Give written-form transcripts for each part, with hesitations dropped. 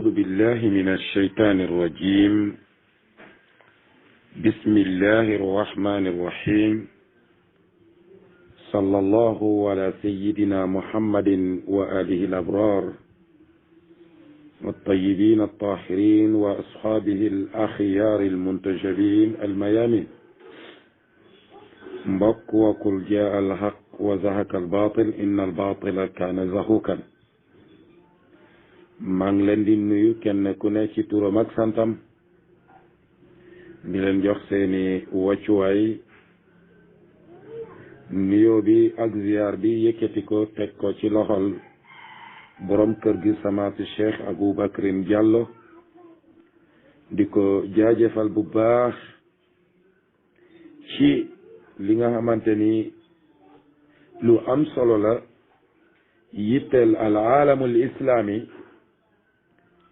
أعوذ بالله من الشيطان الرجيم. بسم الله الرحمن الرحيم. صلى الله على سيدنا محمد وآله الأبرار والطيبين الطاهرين وأصحابه الأخيار المنتجبين الميامين. mbokk wa qul jaa alhaq wa zahaqa albatil inna albatila kaana zahuqan. maa ngi leen di nuyu kenn ku ne ci turam ak santam di leen jox seeni wàccuwaay. nuyoo bi ak ziyaar bi yëkkati ko teg ko ci loxol borom kër gi samaati Cheikh Aboubacrin Diallo di ko jaajëfal bu baax ci li nga xamante ni lu am solo la, yitteel al aalamul islaami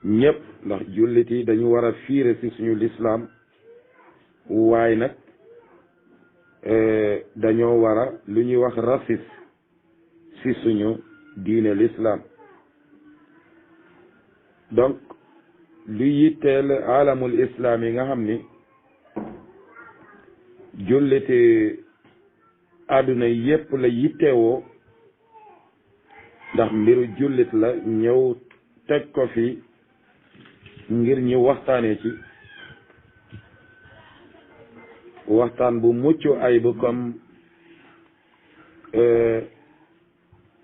ñëpp, ndax jullit yi dañu war a fiire ci suñu lislaam, waaye nag dañoo war a lu ñuy wax racisme ci suñu diine lislaam. donc lu yitteel aalamul islaam yi nga xam ni julliti àdduna yépp la yittewoo, ndax mbiru jullit la, ñëw teg ko fi ngir ñu waxtaanee ci waxtaan bu mucc ayib comme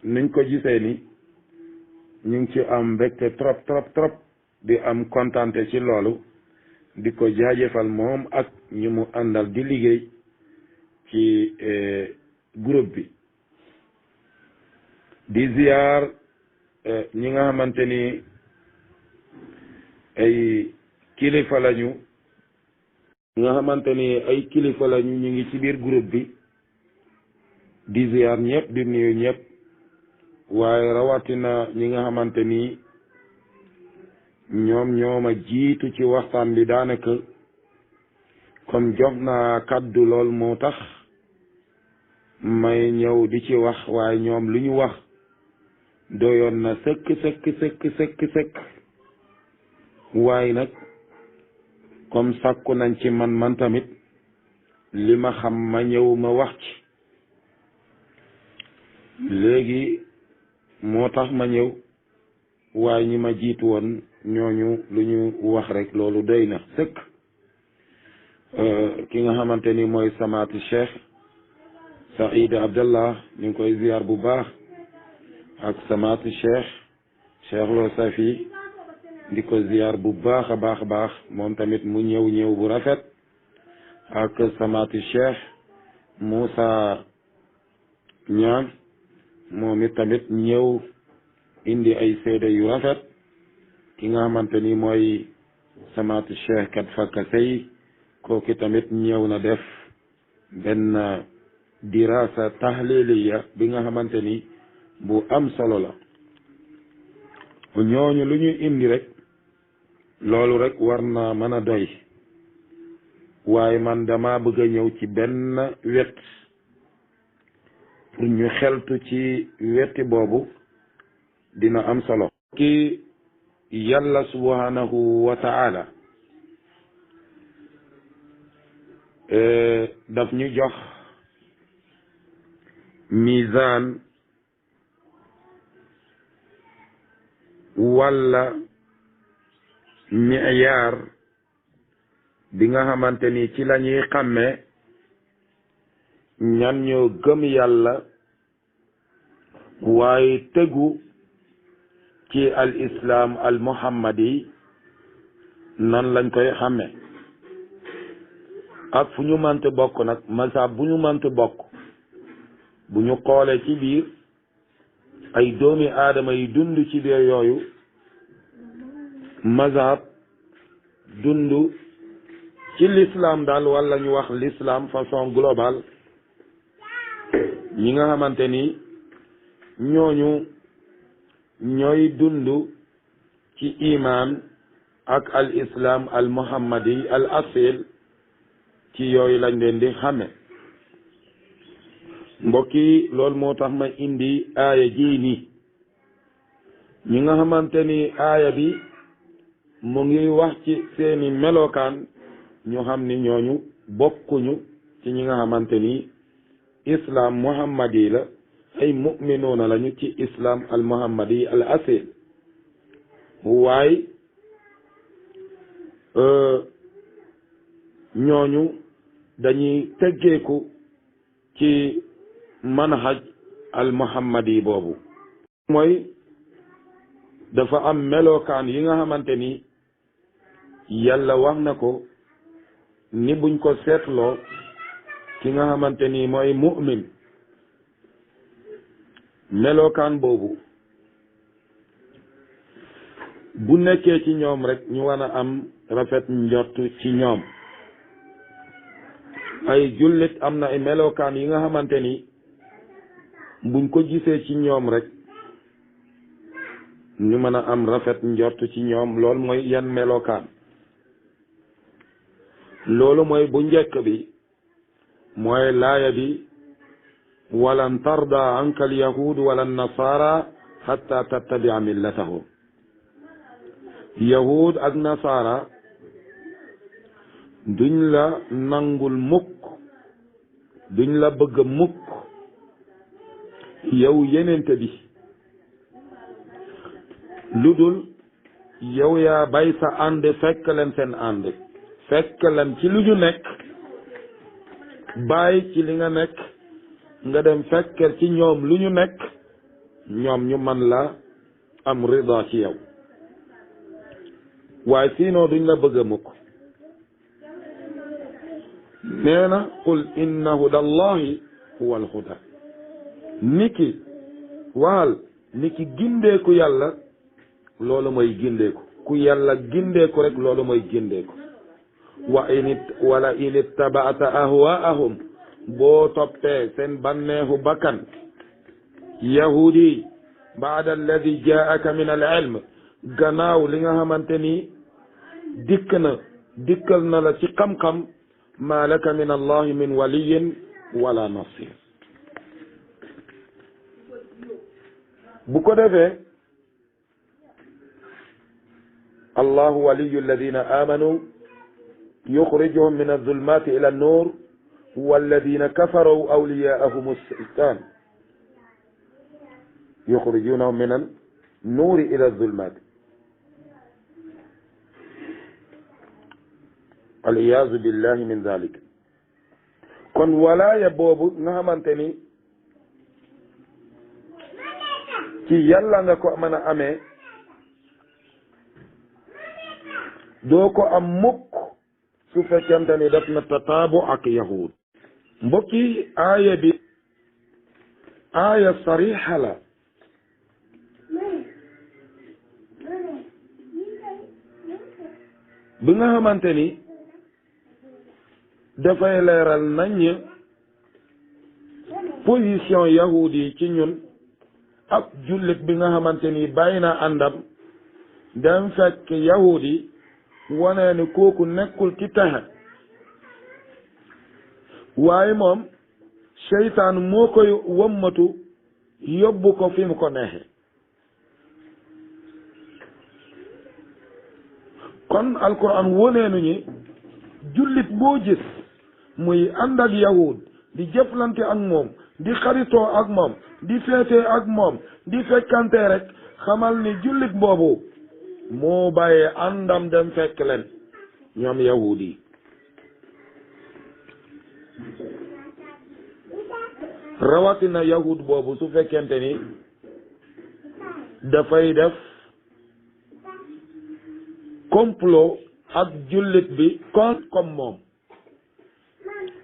nuñ ko gisee ni ñu ngi ci am mbégte trop di am kontante ci loolu, di ko jaajëfal moom ak ñu mu àndal di liggéey ci groupe bi. di ziyaar ñi nga xamante ni ay kilifa lañu, nga xamante ni ay kilifa lañu ñu ngi ci biir groupe bi. di ziyaar ñëpp, di nuyu ñëpp, waaye rawatina ñi nga xamante ni ñooma jiitu ci waxtaan bi. daanaka comme jox naa kaddu lool moo tax may ñëw di ci wax, waaye ñoom lu ñu wax doyoon na sëkk. waaye nag comme sàkku nañ ci man tamit li ma xam ma ñëw ma wax ci léegi moo tax ma ñëw, waaye ñi ma jiitu woon ñooñu lu ñu wax rek loolu doy na sëkk. ki nga xamante ni mooy samaati Cheikh Saïd Abdallah ñu ngi koy ziyaar bu baax, ak samaati Cheikh Lo Safi di ko ziyaar bu baax a baax moom tamit mu ñëw bu rafet, ak samaati Cheikh Moussa Ñaan moom it tamit ñëw indi ay seede yu rafet. ki nga xamante ni mooy samaati Cheikh kat fakka sey kooki tamit ñëw na def benn dirasa tahliliya bi nga xamante ni bu am solo la. ñooñu lu ñu indi rek loolu rek war na mën a doy, waaye man dama bëgg a ñëw ci benn wet pour ñu xeltu ci weti boobu dina am solo. ki yàlla subhanahu wa ta'ala daf ñu jox mizaan walla miyaar bi nga xamante ni ci la ñuy xàmmee ñan ñoo gëm yàlla waaye tegu ci al islam al muhammadi. nan lañ koy xàmmee ak fu ñu mënti bokk nag, mazhab bu ñu mënti bokk, bu ñu xoolee ci biir ay doomi aadama yi dund ci biir yooyu mazhab dund ci l'islam daal, wala ñu wax l'islam façon globale, ñi nga xamante ni ñooñu ñooy dund ci iman ak al islam al muhammadi al asil, ci yooyu lañ leen di xame. mbokk yi loolu moo tax ma indi aaya jii nii. ñi nga xamante ni aaya bi mu ngi wax ci seeni melokaan ñu xam ni ñooñu bokkuñu ci ñi nga xamante ni islam muhammadi la ay mu'minoona lañu ci islam al muhammadi al asil waaye ñooñu dañuy teggeeku ci manhaj al muhammadi boobu mooy dafa am melokaan yi nga xamante ni yàlla wax na ko ni buñ ko seetloo ki nga xamante ni mooy mu'min melokaan boobu bu nekkee ci ñoom rek ñu war a am rafet njort ci ñoom ay jullit am na ay melokaan yi nga xamante ni buñ ko gisee ci ñoom rek ñu mën a am rafet njort ci ñoom loolu mooy yan melokaan loolu mooy bu njëkk bi mooy laaya bi walan tarda anka alyahud wala nasara hatta tattabia millatahum yahud ak nasara duñ la nangul mukk duñ la bëgg mukk yow yenente bi lu dul yow yaa bay sa ànd fekk leen seen ànd fekk leen ci lu ñu nekk bàyyi ci li nga nekk nga dem fekker ci ñoom lu ñu nekk ñoom ñu man la am rida ci yow waaye sinon duñ la bëgg a mukk nee na qul inna hudallahi huwa alhuda niki waal niki gindeeku yàlla loolu mooy gindeeku ku yàlla gindeeku rek loolu mooy gindeeku wala in ittabaata ahwaahum boo toppee seen banneexu bakkan yahudi baada alladi jaaka min al ilm gannaaw li nga xamante ni dikkal na la ci xam-xam ma laka min allahi min waliyin wala nasir bu ko defee allahu waliyu alladina amanu yuxrijuhum min azulmati ila annur walladina kafaru awliyaahum alshaytan yuxrijunahum min annuri ila azulmati aliyazu billahi min dalik kon walaaya boobu nga xamante ni ci yàlla nga ko mën a amee doo ko am mukk su fekkente ni def na tataabu ak yahud mbokki aaya bi aaya sarixa la bi nga xamante ni dafay leeral nañ position yahud yi ci ñun ak jullit bi nga xamante ni bàyyi na àndam dem fekk yahud yi wane ni kooku nekkul ci texe waaye moom seytaan moo koy wommatu yóbbu ko fi mu ko neexe kon alquran woneenu ñi jullit boo gis muy ànd ak yahud di jëflante ak moom di xaritoo ak moom di feetee ak moom di fekkante rek xamal ni jullit boobu moo bàyyee àndam dem fekk leen ñoom yahud yi rawatina yahud boobu su fekkente ni dafay def complot ak jullit bi comme moom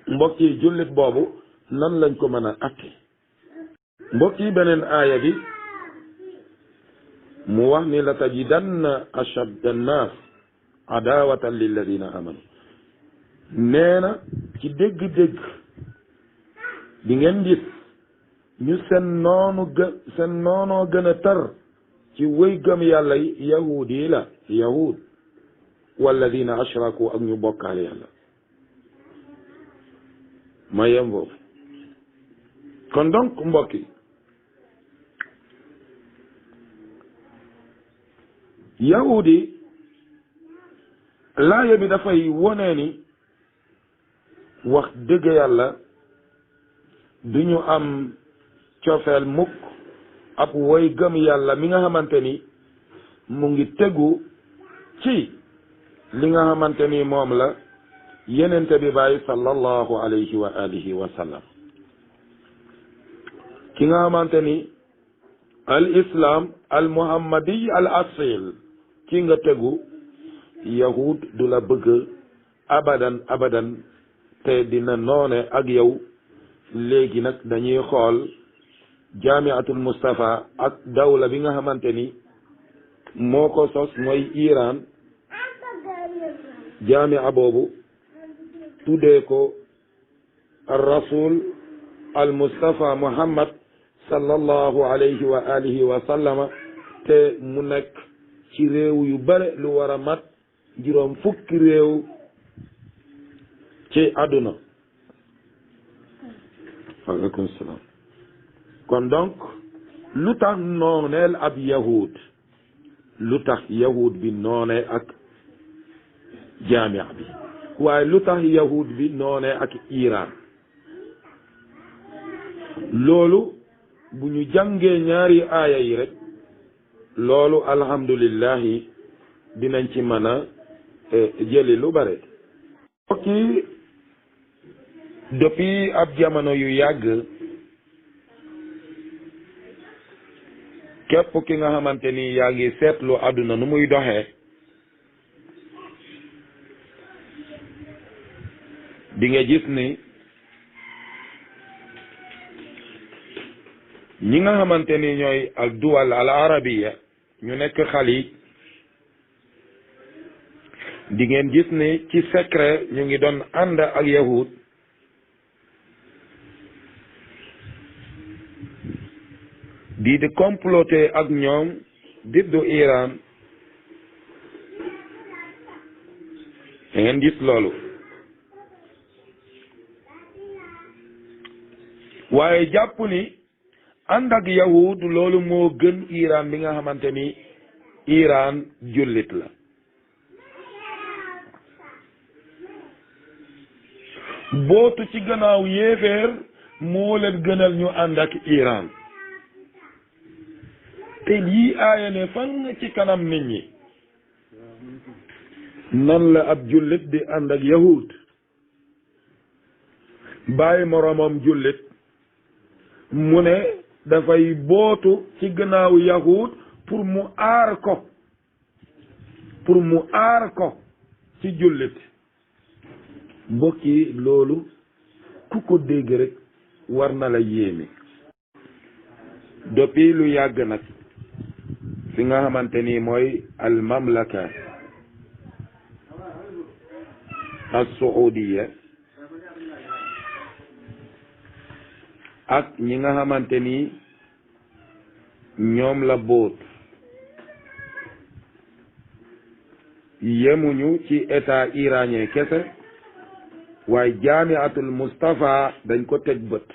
mbokk yi jullit boobu nan lañ ko mën a atte mbokk yi beneen aaya bi mu wax ni la tajidanna ashadda annaas adawatan lilladina amanu nee na ci dégg-dégg di ngeen gis ñu seen noonoo gën a tar ci wéy gëm yàlla yi yahud yi la yahud walladina ashraku ak ñu bokkaale yàlla ma yem foofu kon donc mbokk yi yahud yi laaya bi dafay wone ni wax dëgg yàlla du ñu am cofeel mukk ab woy gëm yàlla mi nga xamante ni mu ngi tegu ci li nga xamante ni moom la yenente bi bàyyi sallallahu alayhi wa alihi wa sallam ki nga xamante ni al islam al muhammadi al asil ki nga tegu yahud du la bëgg abadan te dina noone ak yow léegi nag dañuy xool jaamiatul Mustafa ak dawla bi nga xamante ni moo ko sos mooy Iran jaamia boobu tuddee ko ar rasul al Mustafa Muhammad sallallahu alayhi wa alihi wa sallama te mu nekk ci réew yu bare lu war a mat juróom fukki réew ci àdduna. waaleykum salaam. kon donc lu tax nooneel ab yahud lu tax yahud bi noonee ak jaamia bi waaye lu tax yahud bi noonee ak Iran loolu bu ñu jàngee ñaari aaya yi rek loolu alhamdulillahi dinañ ci mën a jëli lu bare okki depuis ab jamono yu yàgg képp ki nga xamante ni yaa ngi seetlu àdduna nu muy doxee di nga gis ni ñi nga xamante ni ñooy al duwal al arabiya ñu nekk xalij di ngeen gis ni ci secret ñu ngi doon ànd ak yahud di comploter ak ñoom diddu Iran da ngeen gis loolu waaye jàpp ni ànd ak yahud loolu moo gën Iran bi nga xamante ni Iran jullit la bootu ci gannaaw yéeféer moo leen gënal ñu ànd ak Iran te lii aaya ne fan ci kanam nit ñi nan la ab jullit di ànd ak yahud bàyyi moroomam jullit mu ne dafay bootu ci gannaaw yahud pour mu aar ko ci jullit mbokk yi loolu ku ko dégg rek war na la yéeme depuis lu yàgg nag fi nga xamante ni mooy al mamlaka as saudiya ak ñi nga xamante ni ñoom la boot yemuñu ci état iranien kese waaye jaamiatul Mustafa dañ ko teg bët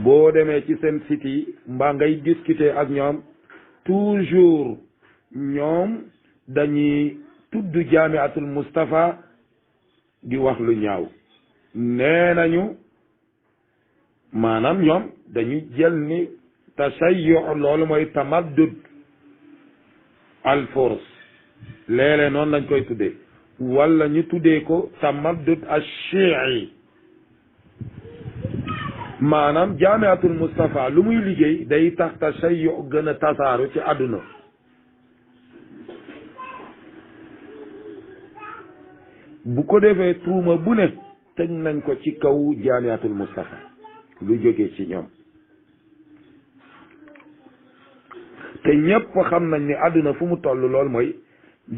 boo demee ci seen site yi mbaa ngay discuter ak ñoom toujours ñoom dañuy tudd jaamiatul Mustafa di wax lu ñaaw nee nañu maanaam ñoom dañuy jël ni tashayyu loolu mooy tamaddud al furs léeg-léeg noonu lañ koy tuddee wala ñu tuddee ko tamaddud ash-shi'i maanaam jaamiatul Mustafa lu muy liggéey day tax tashayyu gën a tasaaru ci àdduna bu ko defee tuuma bu ne teg nañ ko ci kaw jaamiatul Mustafa lu jógee ci ñoom te ñépp xam nañ ni àdduna fu mu toll lool mooy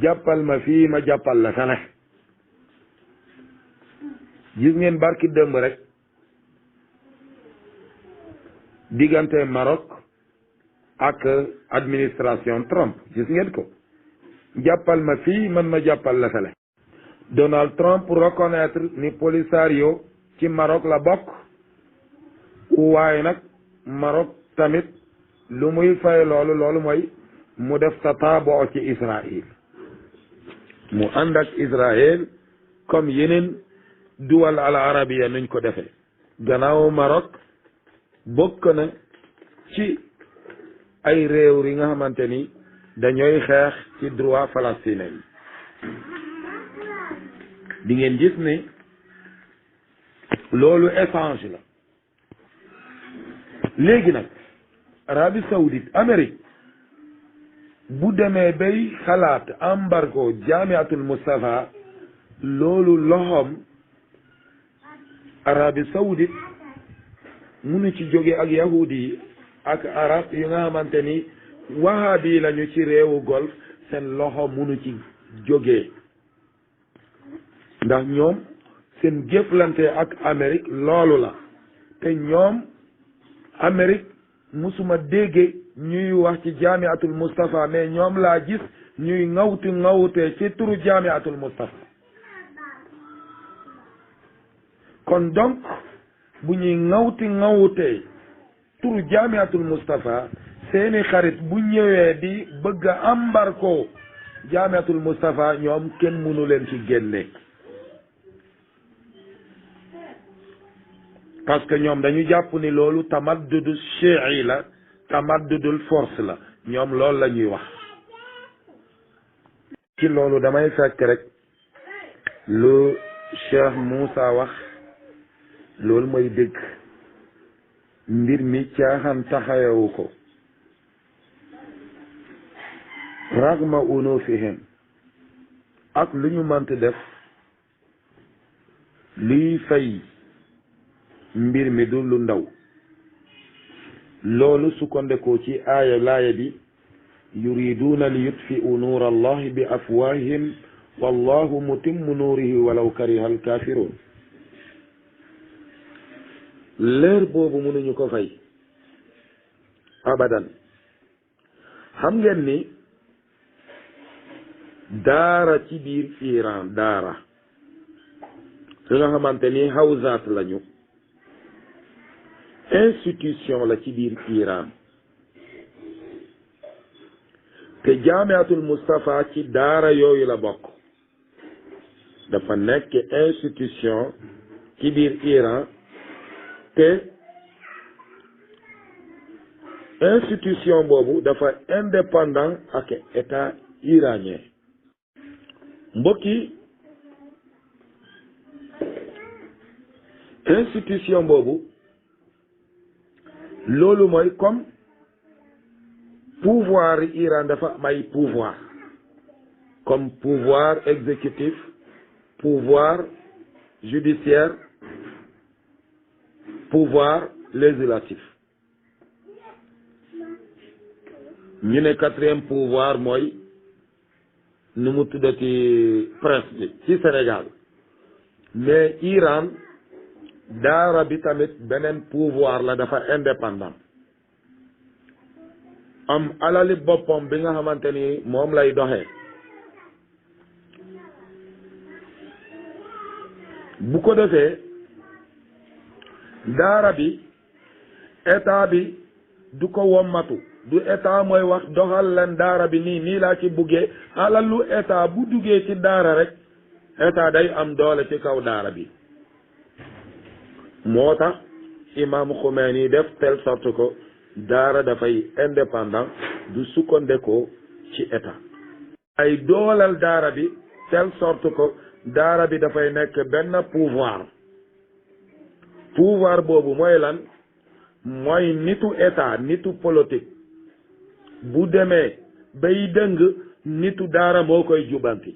jàppal ma fii ma jàppal la fene gis ngeen barki dëmb rek diggante Maroc ak administration Trump gis ngeen ko jàppal ma fii man ma jàppal la fele Donald Trump reconnaître ni Polisario ci Maroc la bokk waaye nag Maroc tamit lu muy fay loolu mooy mu def tataaboo ci Israël mu ànd ak Israël comme yeneen duwal al arabiya nuñ ko defee gannaaw Maroc bokk na ci ay réew yi nga xamante ni dañooy xeex ci droit palestinien yi di ngeen gis ne loolu échange la léegi nag Arabie Saoudite Amérique bu demee bay xalaat embargo Jaamiatul Mustafa loolu loxoom Arabie Saoudite munu ci jóge ak yahudi yi ak arab yu nga xamante ni wahabi lañu ci réewu golf seen loxo munu ci jógee ndax ñoom seen jëflante ak Amérique loolu la te ñoom Amérique musuma dégge ñuy wax ci Jaamiatul Mustafa mais ñoom laa gis ñuy ŋawtee ci turu Jaamiatul Mustafa kon donc bu ñuy ŋawtee turu Jaamiatul Mustafa seeni xarit bu ñëwee di bëgg a embargo Jaamiatul Mustafa ñoom kenn mënu leen ci génne parce que ñoom dañu jàpp ni loolu tamaddudul chi'i la tamaddudul force la ñoom loolu la ñuy wax ci loolu damay fekk rek lu Cheikh Moussa wax loolu mooy dëgg mbir mi caaxaan taxawewu ko ragma unufihim ak lu ñu mënti def luy fay mbir mi du lu ndaw loolu sukkandekoo ci laaya bi yuriduuna li yutfi'u nuura allahi bi afwahihim wallahu mutimmu nuurihi walaw kariha alkafirun leer boobu mënuñu ko fay abadan xam ngeen ni daara ci biir Iran daara su nga xamante ni hawzaat lañu institution la ci biir Iran te Jaamiatul Mustafa ci daara yooyu la bokk dafa nekk institution ci biir Iran te institution boobu dafa indépendant ak état iranien mbokki institution boobu loolu mooy comme pouvoir Iran dafa am ay pouvoir comme pouvoir exécutif pouvoir judiciaire pouvoir législatif ñu ne quatrième pouvoir mooy nu mu tuddati presse bi ci Sénégal mais Iran daara bi tamit beneen pouvoir la dafa indépendant am alali boppam bi nga xamante ni moom lay doxee bu ko defee daara bi état bi du ko wommatu du état mooy wax doxal leen daara bi nii laa ci buggee alalu état bu duggee ci daara rek état day am doole ci kaw daara bi moo tax imam Khomeini def telle sorte que daara dafay indépendant du sukkandekoo ci état ay doolal daara bi telle sorte que daara bi dafay nekk benn pouvoir boobu mooy lan mooy nitu état nitu politique bu demee bay dëng nitu daara moo koy jubanti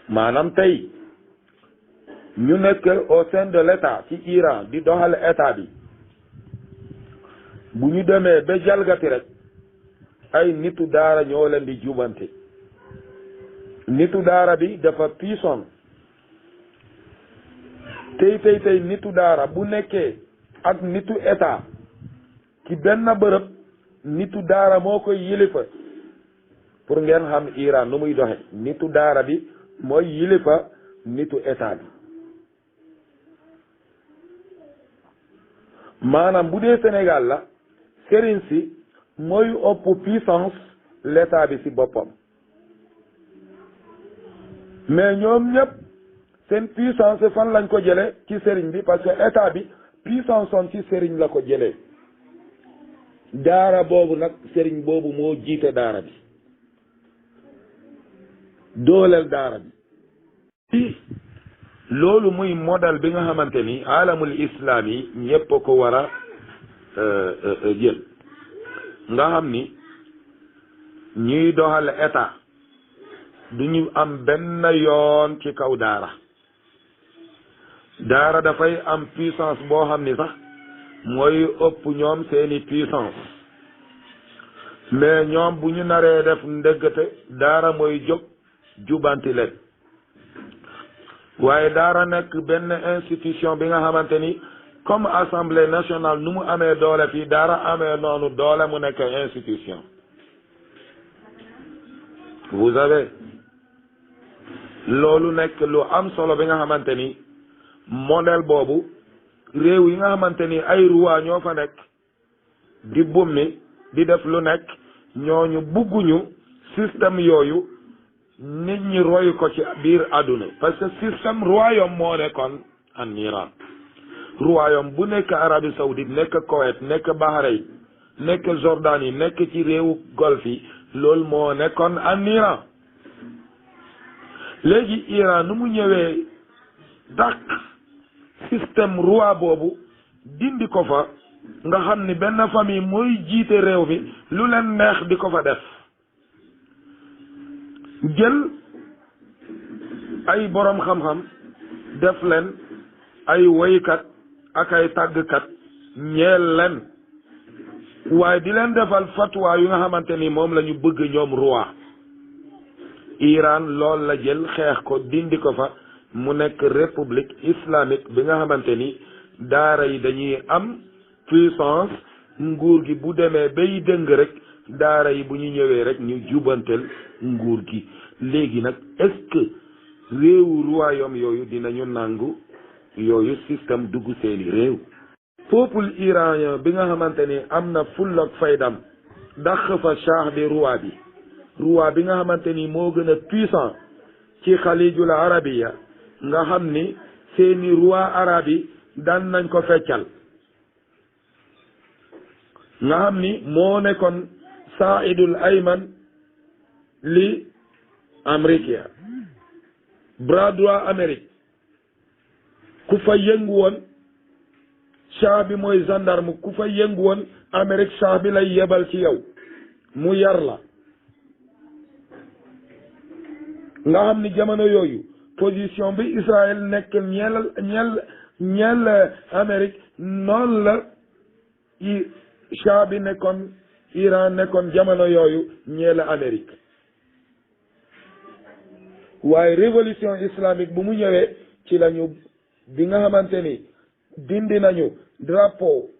maanaam tey ñu nekk au sein de l'état ci Iran di doxal état bi bu ñu demee ba jalgati rek ay nitu daara ñoo leen di jubanti nitu daara bi dafa puissant tey nitu daara bu nekkee ak nitu état ci benn bërëb nitu daara moo koy yilifa pour ngeen xam Iran nu muy doxe nitu daara bi mooy yilifa nitu état bi maanaam bu dee Sénégal la sëriñ si mooy ëpp puissance l'état bi ci boppam mais ñoom ñëpp seen puissance fan lañ ko jëlee ci sëriñ bi parce que état bi puissance on ci sëriñ la ko jëlee daara boobu nag sëriñ boobu moo jiite daara bi dooleel daara bi loolu muy modèle bi nga xamante ni alamul islam yi ñëpp ko war a jël nga xam ni ñuy doxal état du ñu am benn yoon ci kaw daara daara dafay am puissance boo xam ni sax mooy ëpp ñoom seeni puissance mais ñoom bu ñu naree def ndëggate daara mooy jóg jubanti leen waaye daara nekk benn institution bi nga xamante ni comme assemblée nationale nu mu amee doole fii daara amee noonu doole mu nekk institution vous savez loolu nekk lu am solo bi nga xamante ni modèle boobu réew yi nga xamante ni ay roi ñoo fa nekk di bummi di def lu nekk ñooñu bugguñu système yooyu nit ñi roy ko ci biir àdduna parce que système royaume moo nekkoon en Iran royaume bu nekk Arabie Saoudite nekk Koweït nekk Bahreïn nekk Jordanie nekk ci réewu golfe yi loolu moo nekkoon en Iran léegi Iran nu mu ñëwee dàq système roi boobu dindi ko fa nga xam ni benn famille mooy jiite réew mi lu leen neex di ko fa def jël ay borom xam-xam def leen ay woykat ak ay tàggkat ñeel leen waaye di leen defal fatwa yu nga xamante ni moom la ñu bëgg ñoom roi Iran lool la jël xeex ko dindi ko fa mu nekk république islamique bi nga xamante ni daara yi dañuy am puissance nguur gi bu demee bay dëng rek daara yi bu ñu ñëwee rek ñu jubantel nguur gi léegi nag est-ce que réewu royaume yooyu dinañu nangu yooyu système dugg seeni réew peuple iranien bi nga xamante ni am na full ak faydam dàq fa shah di roi bi nga xamante ni moo gën a puissant ci xalijul arabiya nga xam ni seeni roi arabe yi daan nañ ko feccal nga xam ni moo nekkoon saidul ayman li amérique bras droit Amérique ku fa yëngu woon shah bi mooy gendarme ku fa yëngu woon Amérique shah bi lay yebal ci yow mu yar la nga xam ni jamono yooyu position bi Israël nekk ñeel Amérique noonu la shah bi nekkoon Iran nekkoon jamono yooyu ñeel Amérique waaye révolution islamique bu mu ñëwee ci lañu bi nga xamante ni dindi nañu drapeau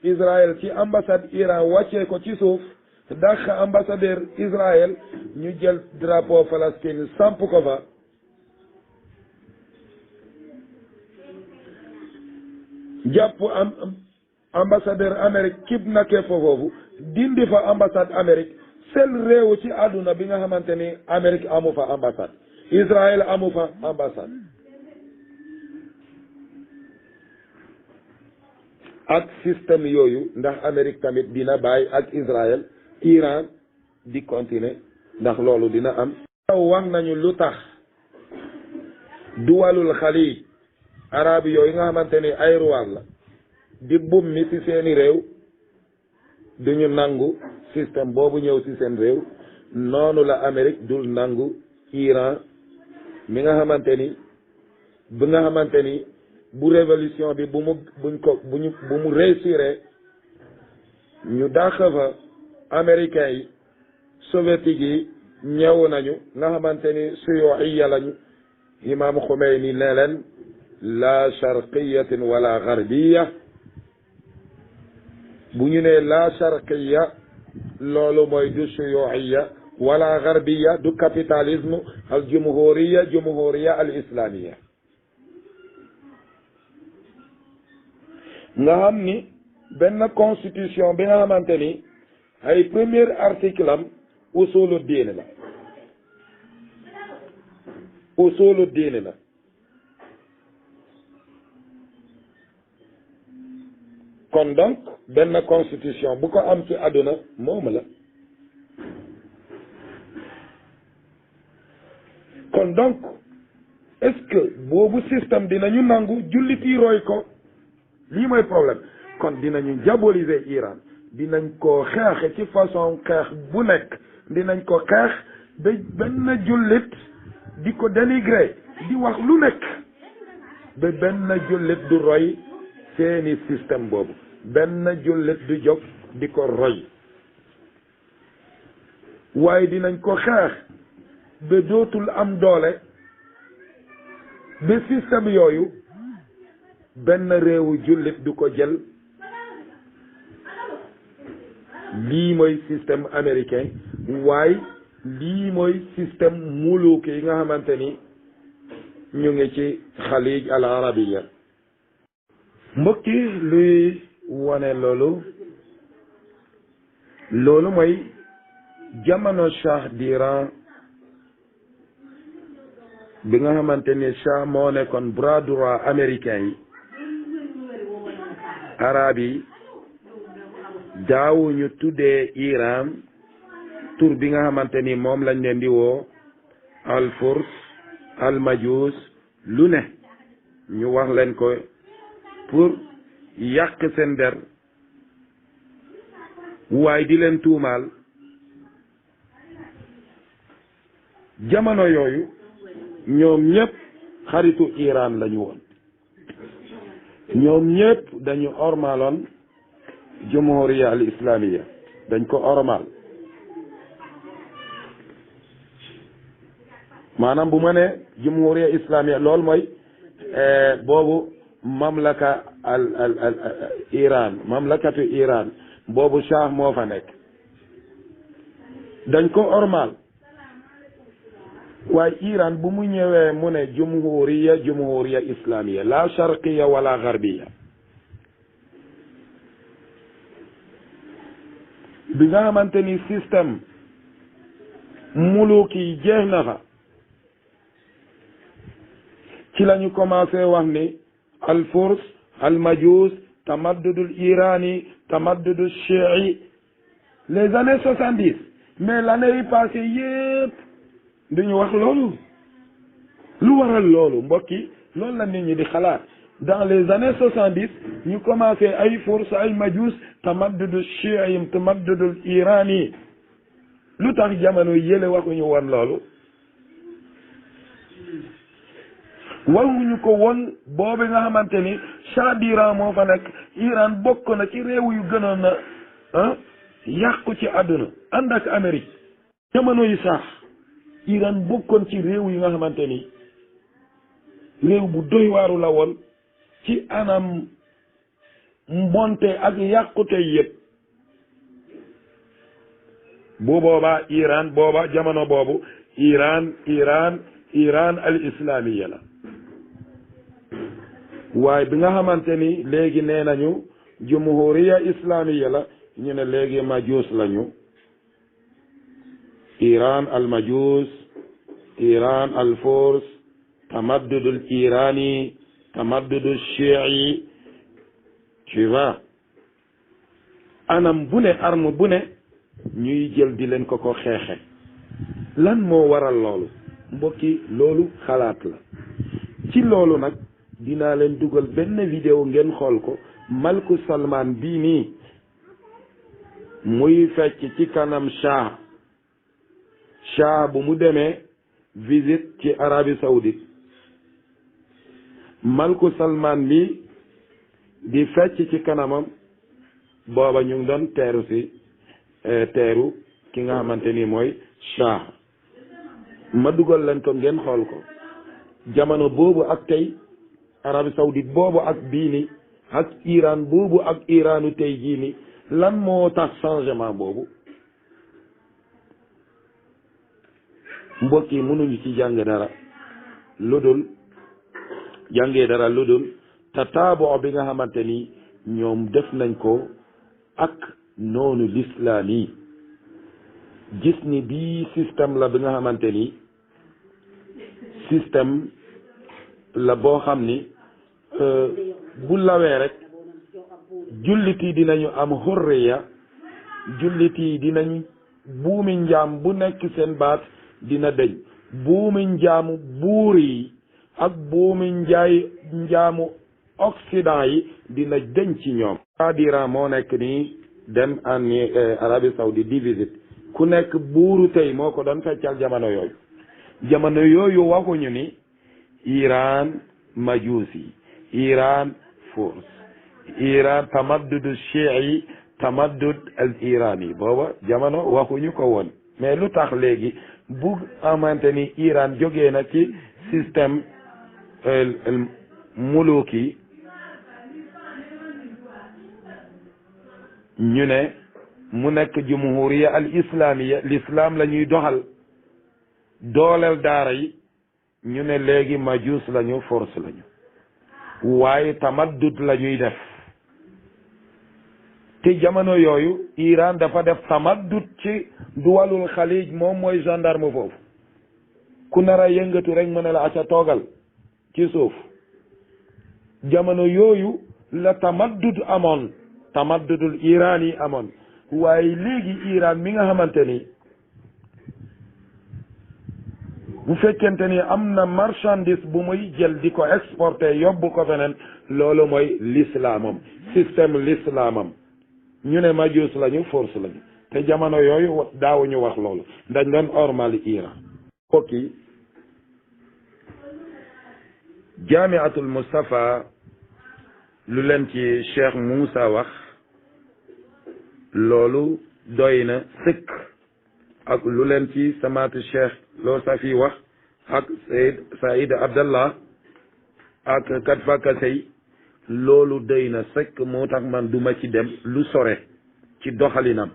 Israël ci ambassade Iran wàccee ko ci suuf dàq ambassadeur Israël ñu jël drapeau Palestine samp ko fa jàpp ambassadeur Amérique kidnappé foofu dindi fa ambassade Amérique seul réew ci àdduna bi nga xamante ni Amérique amu fa ambassade Israël amu fa ambassade ak système yooyu ndax Amérique tamit dina bàyyi ak Israël Iran di continuer ndax loolu dina am wax nañu lu tax duwalul xalij arab yooyu nga xamante ni ay roi la di bum mi ci seeni réew duñu nangu système boobu ñëw ci seen réew noonu la Amérique dul nangu Iran mi nga xamante ni bi nga xamante ni bu révolution bi bu mu réussir ñu dàq fa américains yi soviétiques yi ñëw nañu nga xamante ni suyuiya lañu imam Khomeini ne leen la sharqiyatin wala garbiya bu ñu ne la sharqiya loolu mooy du suyuiya wala garbiya du capitalisme al jumhuriya al islamiya nga xam ni benn constitution bi nga xamante ni ay premier article am usulu diine la usulu diine la kon donc benn constitution bu ko am ci àdduna moom la kon donc est-ce que boobu système dinañu nangu jullit yi roy ko lii mooy problème kon dinañu diaboliser Iran dinañ ko xeex ci façon xeex bu nekk dinañ ko xeex ba benn jullit di ko dénigrer di wax lu nekk ba benn jullit du roy seeni système boobu benn jullit du jóg di ko roy waaye dinañ ko xeex ba dootul am doole ba système yooyu benn réewu jullit du ko jël lii mooy système américain waaye lii mooy système muluk yi nga xamante ni ñu ngi ci xalij al arabiya mbokki luy wane loolu mooy jamono Shah d'Iran bi nga xamante ni Shah moo nekkoon bras droit américain yi arab yi daawuñu tuddee Iran tur bi nga xamante ni moom lañ leen di woo al furs al majus lu ne ñu wax leen ko pour yàq seen der waaye di leen tuumaal jamono yooyu ñoom ñëpp xaritu Iran lañu woon ñoom ñëpp dañu ormaloon jumhuriya al islamiya dañ ko ormal maanaam bu ma ne jumhuriya islamiya loolu mooy boobu mamlaka al Iran mamlakatu Iran boobu Shah moo fa nekk dañ ko ormal waaye Iran bu mu ñëwee mu ne jumhuriya islamiya la sharqiya wala garbiya bi nga xamante ni système muluk yi jeex na fa ci la ñu commencé wax ni al furs al majus tamaddudul irani tamaddudul chiites les années 70 mais l'année yi passé yépp duñu wax loolu lu waral loolu mbokki loolu la nit ñi di xalaat dans les années 70 ñu commencé ay furs ay majus tamaddudul chiites tamaddudul irani lu tax jamono yële waxuñu woon loolu waruñu ko woon boobu nga xamante ni Shah d'Iran moo fa nekk Iran bokk na ci réew yu gënoon na yàqu ci àdduna ànd ak Amérique jamono yi sax Iran bokkoon ci réew yi nga xamante ni réew bu doy waaru la woon ci anam mbonte ak yàqute yëpp bu boobaa Iran booba jamono boobu Iran al islamiya la waaye bi nga xamante ni léegi nee nañu jumhuriya islamiya la ñu ne léegi majus lañu Iran al majus Iran al furs tamaddudul irani tamaddudul chiites tu vois anam bu ne arme bu ne ñuy jël di leen ko xeexe lan moo waral loolu mbokki loolu xalaat la ci loolu nag dinaa leen dugal benn vidéo ngeen xool ko Malku Salman bii nii muy fecc ci kanam Shah bu mu demee visite ci Arabie Saoudite Malku Salman bi di fecc ci kanamam booba ñu ngi doon teeru ki nga xamante ni mooy Shah ma dugal leen ko ngeen xool ko jamono boobu ak tey Arabie Saoudite boobu ak bii ni ak Iran boobu ak Iranu tey jii ni lan moo tax changement boobu mbokk yi mënuñu ci jàngee dara lu dul tataabo bi nga xamante ni ñoom def nañ ko ak noonu l'islam yi gis ni bii système la bi nga xamante ni système la boo xam ni bu lawee rek jullit yi dinañu am hurriya jullit yi dinañ buumi njaam bu nekk seen baat dina deñ buumi njaamu buur yi ak buumi njaamu occident yi dina deñ ci ñoom Iran moo nekk nii dem en Arabie Saoudite di visite ku nekk buuru tey moo ko doon feccal jamono yooyu waxuñu ni Iran majusi Iran furs Iran tamaddud chi'i tamaddud al irani booba jamono waxuñu ko woon mais lu tax léegi bu amante ni Iran jógee na ci système muluki ñu ne mu nekk jumhuriya al islamiya l'islam la ñuy doxal dooleel daara yi ñu ne léegi majus lañu force lañu waaye tamaddud la ñuy def te jamono yooyu Iran dafa def tamaddud ci duwalul xalij moom mooy gendarme foofu ku nar a yëngatu rek mu ne la aca toogal ci suuf jamono yooyu la tamaddud amoon tamaddudul Iran yi amoon waaye léegi Iran mi nga xamante ni bu fekkente ni am na marchandise bu muy jël di ko exporter yóbbu ko feneen loolu mooy l'islamam système l'islamam ñu ne majus lañu force lañu te jamono yooyu daawuñu wax loolu dañ doon ormal Iran kooki jaamiatul Mustafa lu leen ci Cheikh Moussa wax loolu doy na sëkk ak lu leen ci samaatu Cheikh loo safi wax ak Saïd Abdallah ak kat fakasey loolu doy na sëkk moo tax man duma ci dem lu sore ci doxalinam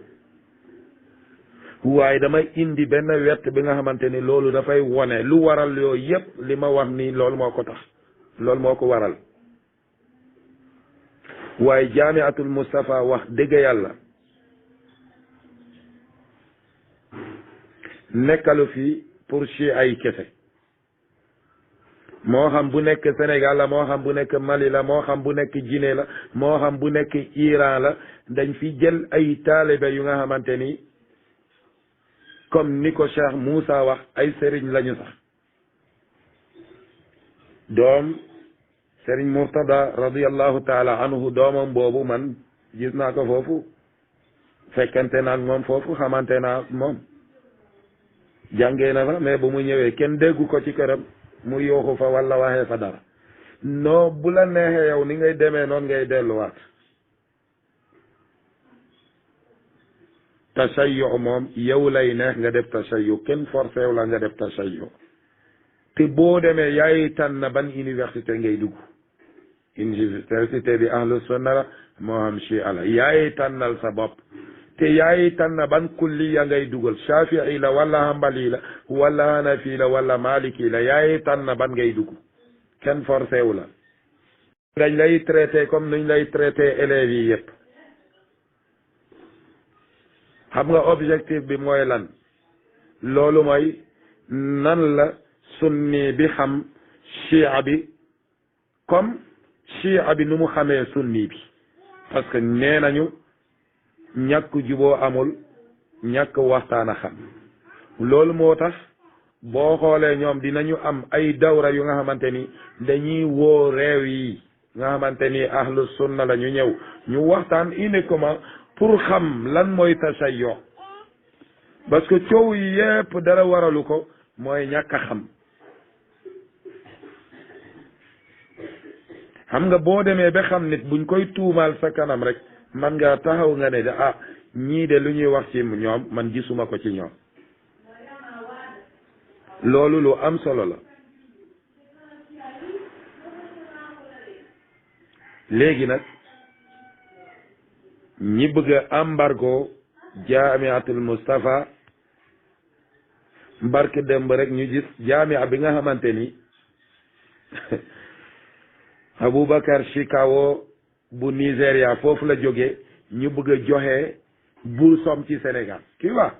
waaye damay indi benn wett bi nga xamante ni loolu dafay wone lu waral yooyu yépp li ma wax ni loolu moo ko tax loolu moo ko waral waaye jaamiatul Mustafa wax dëgg yàlla nekkalu fi pour chi ay kese moo xam bu nekk Sénégal la moo xam bu nekk Mali la moo xam bu nekk Guinée la moo xam bu nekk Iran la dañ fi jël ay taalibe yu nga xamante ni comme ni ko Cheikh Moussa wax ay sëriñ lañu sax doom sëriñ Murtada radiyallahu taala anhu doomam boobu man gis naa ko foofu fekkante naa moom foofu xamante naa moom jàngee na fa mais bu mu ñëwee kenn déggu ko ci këram mu yooxu fa walla waxee fa dara non bu la neexee yow ni ngay demee noonu ngay delluwaat tashayyu moom yow lay neex nga def tashayyu kenn forcé yow la nga def tashayyu te boo demee yaay tànn ban université ngay dugg université bi ahlu sunna la moo xam chia la yaay tànnal sa bopp te yaay tànn ban kulliya ngay dugal shafii la wala hambali la wala hanafi la wala maliki la yaay tànn ban ngay dugg kenn forcé wu la dañ lay traité comme nuñ lay traité élèves yi yëpp xam nga objectif bi mooy lan loolu mooy nan la sunni bi xam chia bi comme chia bi nu mu xamee sunni bi parce que nee nañu ñàkk juboo amul ñàkk waxtaan a xam loolu moo tax boo xoolee ñoom dinañu am ay dawra yu nga xamante ni dañuy woo réew yi nga xamante ni ahlu sunna la ñu ñëw ñu waxtaan uniquement pour xam lan mooy tashayyu parce que coow yi yépp dara waralu ko mooy ñàkk a xam xam nga boo demee ba xam nit buñ koy tuumaal sa kanam rek man nga taxaw nga ne de ah ñii de lu ñuy wax ci ñoom man gisuma ko ci ñoom loolu lu am solo la léegi nag ñi bëgg a embargo jaamiatul Mustafa mbarke demb rek ñu gis jaamia bi nga xamante ni Aboubacar Shikawo bu Nigéria foofu la jógee ñu bëgg a joxe boursom ci Sénégal kii waa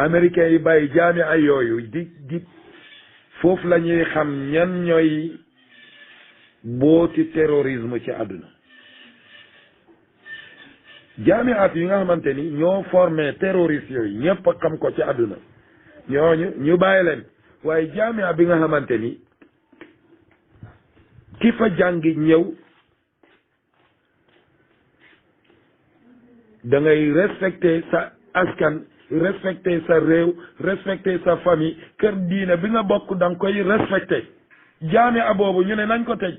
américains yi bàyyi jaami ay yooyu di foofu la ñuy xam ñan ñooy booti terrorisme ci àdduna jaami at yi nga xamante ni ñoo formé terroriste yooyu ñëpp a xam ko ci àdduna ñooñu ñu bàyyi leen waaye jaami bi nga xamante ni ki fa jàngi ñëw da ngay respecter sa askan respecter sa réew respecter sa famille kër diine bi nga bokk da nga koy respecter jaami boobu ñu ne nañ ko tëj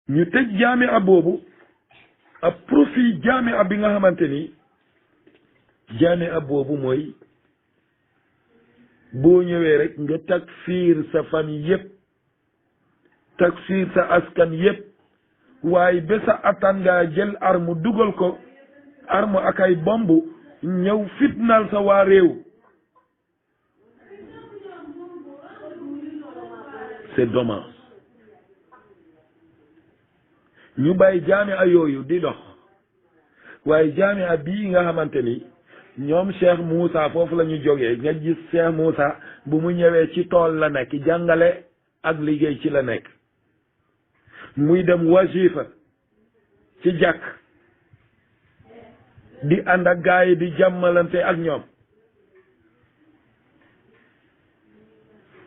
ñu tëj jaami boobu a profit jaami bi nga xamante ni jaami boobu mooy boo ñëwee rek nga takfiir sa famille yépp takfiir sa askan yépp waaye ba sa attan ngaa jël arme dugal ko arme ak ay bomb ñëw fitnaal sa waa réew c'est dommage ñu bàyyi jaamia yooyu di dox waaye jaamia bii nga xamante ni ñoom Cheikh Moussa foofu la ñu jógee nga gis Cheikh Moussa bu mu ñëwee ci tool la nekk jàngale ak liggéey ci la nekk muy dem wajifa ci jàkk di ànd ak gaa yi di jàmmalante ak ñoom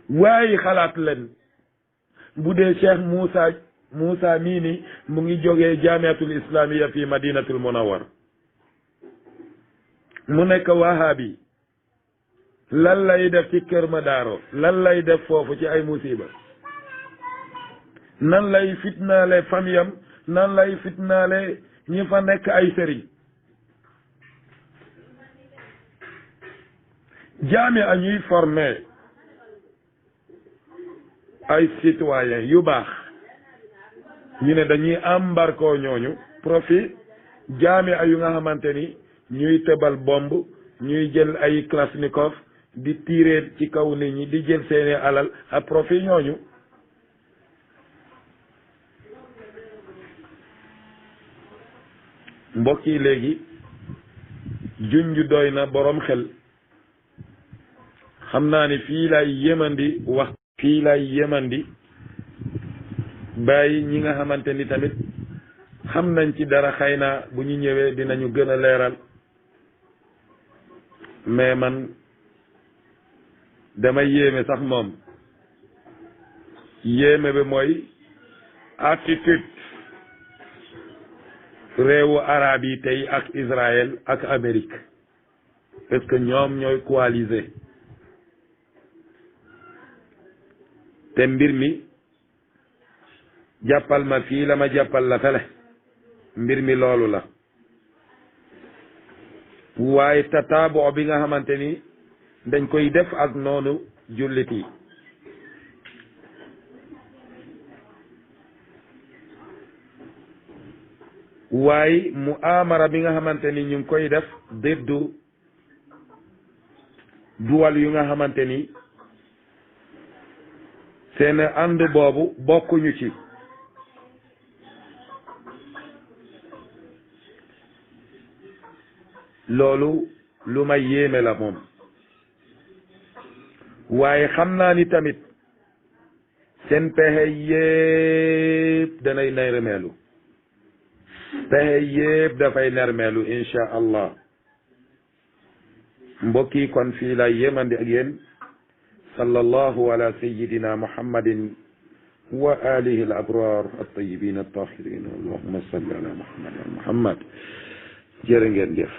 waaye xalaat leen bu dee Cheikh Moussa mii ni mu ngi jógee jaamiatul islamiya fi madinatul munawwar mu nekk wahabi lan lay def ci Kër Madaro lan lay def foofu ci ay musiba nan lay fitnaale famiyam nan lay fitnaale ñi fa nekk ay sëriñ jaamia ñuy former ay citoyens yu baax ñu ne dañuy embarquer ñooñu profit jaamia yu nga xamante ni ñuy tëbal bomb ñuy jël ay kalachnikov di tirer ci kaw nit ñi di jël seeni alal à profit ñooñu mbokk yi léegi junj doy na boroom xel xam naa ni fii lay yemandi bàyyi ñi nga xamante ni tamit xam nañ ci dara xëy na bu ñu ñëwee dinañu gën a leeral mais man damay yéeme sax moom yéeme bi mooy attitude réewu arab yi tey ak Israël ak Amérique parce que ñoom ñooy coaliser te mbir mi jàppal ma fii la ma jàppal la fele mbir mi loolu la waaye tataabo bi nga xamante ni dañ koy def ak noonu jullit yi waaye mu amara bi nga xamante ni ñu ngi koy def diddu duwal yu nga xamante ni seen ànd boobu bokkuñu ci loolu lu may yéeme la moom waaye xam naa ni tamit seen pexe yépp danay nermeelu pexe yépp dafay nermeelu insha allah mbokk yi kon fii lay yéemandi ak yéen sallallahu ala sayyidina muhammadin wa alihi al abrar at-tayyibin at-tahirin allahumma salli ala muhammad jërë ngeen jëf